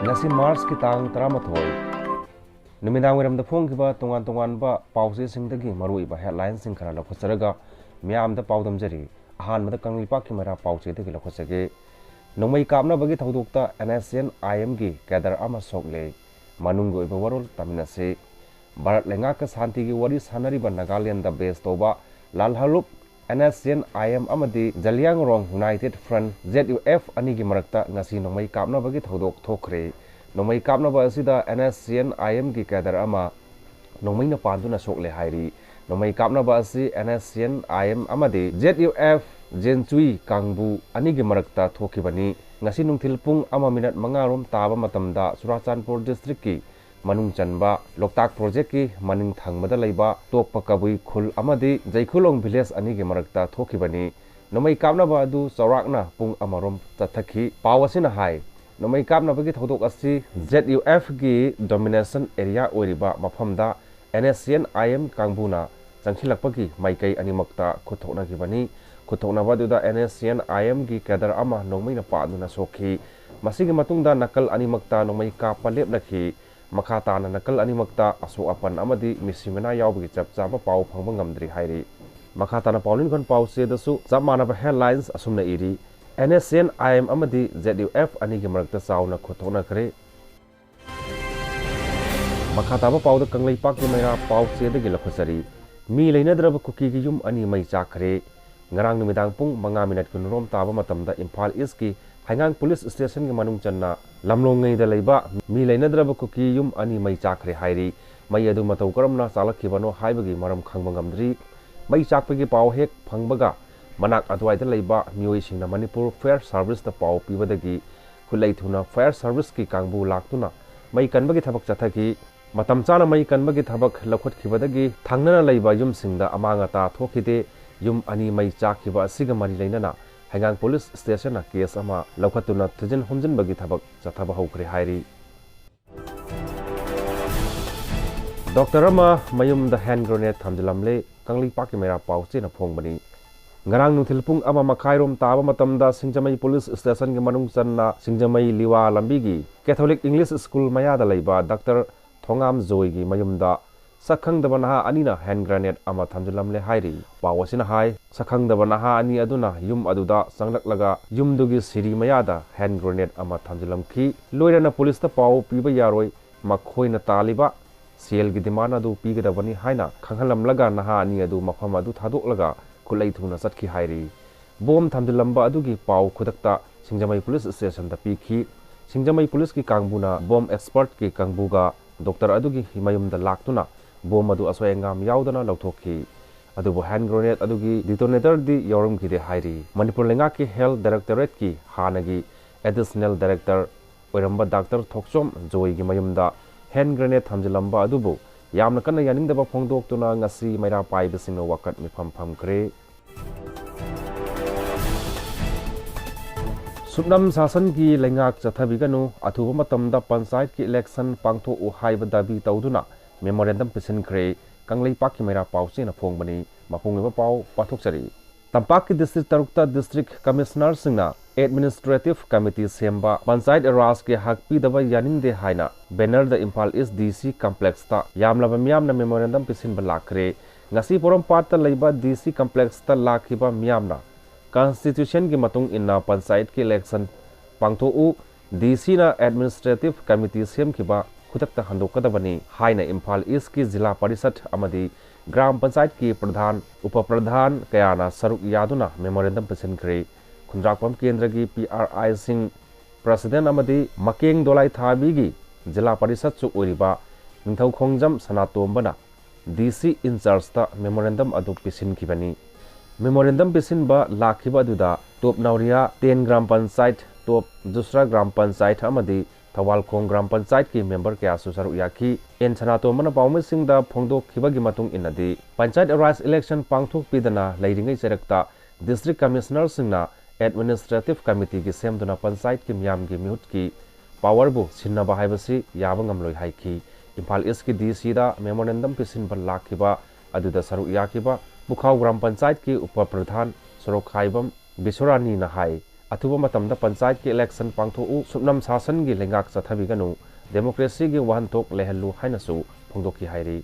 ngasi Mars ki tang 13 numinang wiram da phong kiba tongan ba pause sing dagi marui ba headline sing khara la khosaraga miam da paudam jari ahan mada kangli pa ki mara pause dagi la khosage nongmai kapna bagi thodok ta NSN IM gi kadar ama sokle manung go iba warol tamina se Bharat lenga ka shanti gi wari sanari ba Nagaland da base toba lal halup NSN IM amadi Jaliang Rong United Front ZUF ani gi marakta ngasi nongmai kapna bagi thodok thokre nongmai kapna ba asida NSN IM gi kadar ama nongmai na panduna sokle hairi nongmai kapna ba asi NSN IM amadi ZUF Jenchui Kangbu ani gi marakta thokibani ngasi nungthil pung ama minute mangarom taba matamda Surachanpur district ki manung chanba loktak project ki maning thangmada leiba tokpa kabui khul amadi jaikhulong village ani gi marakta thokibani nomai kapna ba adu chawrakna pung amarom chathaki pawasina hai nomai kapna bagi thodok asi ZUF gi domination area oriba maphamda NSN IM kangbuna changkhilakpagi maikai animakta khuthokna gibani khuthokna baduda NSN IM gi kadar ama nongmai na paaduna sokhi masigi matungda nakal animakta nongmai kapa lepnakhi makata na nakal animakta aso apan amadi misimena yawbagi chap chapa paw phangba ngamdri hairi makata na paulin kon pause dasu zamana ba headlines asumna iri NSN IM amadi ZUF ani gi marakta chauna khuthokna khare makata ba pawda kanglai pak gi maira pause da gi lakhosari mi Leinadraba Kuki gi yum ani mai Chakhre ngarang numidang pung 5 minute kunrom taba matamda Imphal East ki Haingang Police Station gi manung channa lamlong ngai da leiba mi Leinadraba Kuki yum ani mai Chakhre hairi mai adu matau karamna chalakibano haibagi maram khangbangam mai chakpagi paw hek phangbaga manak adwai da leiba mioi singna Manipur Fire Service da paw pibadagi khulai thuna Fire Service ki kangbu laktuna mai kanbagi thabak chathaki matam chana mai kanbagi thabak lakhot khibadagi thangnana leiba yum singda amanga ta thokide yum ani mai chakhiba asiga mari leinana Haingang Police Station na case ama laukhatuna thujin humjin bagi thabak chathaba hokre hairi Dr. Ama mayum da hand grenade thamjilamle kangli paki mera pause na phongbani ngarang nuthilpung ama makhairom taba matamda Singjamai Police Station gi manung channa Singjamai liwa lambi gi Catholic English School maya da leiba Dr. Thongam Joy gi mayumda sakhang da banaha anina hand grenade ama thamjilamle hairi pawasina hai sakhang da banaha ani aduna yum aduda sanglaklaga yum dugi siri mayada hand grenade ama thamjilamki loirana police ta paw piba yaroi makhoina taliba sel gi dimana du pigada haina khanghalamlaga naha ani adu mafam adu thadoklaga khulai thuna satki hairi bom thamjilamba adugi paw khudakta Singjamai Police Station da pikhi Singjamai Police ki kangbuna bom expert ki kangbuga Dr. adugi himayum da laktuna bom adu asoyangam yaudana lauthokhi adubu hand grenade adugi detonator di yorum ki de hairi Manipur lenga ki health directorate ki hanagi additional director oiramba Dr. Thokchom Joy gi mayumda hand grenade thamjilamba adubu yamna kana yaningdaba phongdoktuna ngasi maira paibasingna wakat mifam phamkre Subnam sasan ki lengak chathabiganu athuba matamda panchayat ki election pangtho u haiba dabi tawduna memorandum pisinkhre kanglei pakki maira pause na phongbani mapungeba paw pathokchari tampak ki district tarukta district commissioner singna administrative committee semba panchayat raj ke hakpi daba yaningde haina banner the Imphal East DC complex ta yamlaba miyamna memorandum pisin balakre ngasi porom patta leiba DC complex ta lakhiba miyamna constitution ki matung inna panchayat ki election pangtho u DC na administrative committee sem kiba khutakta handokadabani haina Imphal East ki zilla parishad amadi gram panchayat ki pradhan upapradhan kayana saruk yaduna memorandum pisinkhre khundrakpam kendra gi PRI sing president amadi makeng dolai thabi gi zilla parishad chu oriba ningthau khongjam sanatombana DC in charge ta memorandum adu pisinkhibani memorandum pisinba lakhiba aduda top nauria 10 gram panchayat top dusra gram panchayat amadi Thawalkhong gram panchayat ki member kya susaru yakhi en sanatombana pawmising da phongdok khibagi matung inadi panchayat raj election pangthok pidana leiringai charakta district commissioner singna administrative committee ki semduna panchayat ki miyam gi mihut ki power bu sinna haibasi yaba ngamloi haiki Imphal East ki DC da memorandum pisin ban lakhiba aduda saru yakhiba Bukhaw gram panchayat ki upapradhan Sorok Khaibam Bisorani na hai अथुब मतमदा panchayat की election पांथोउ सुपनम शासन की लेंगाक चथबिगनु democracy की वहनथोक लेहल्लु हाइनसु फोंदोकी हाइरी।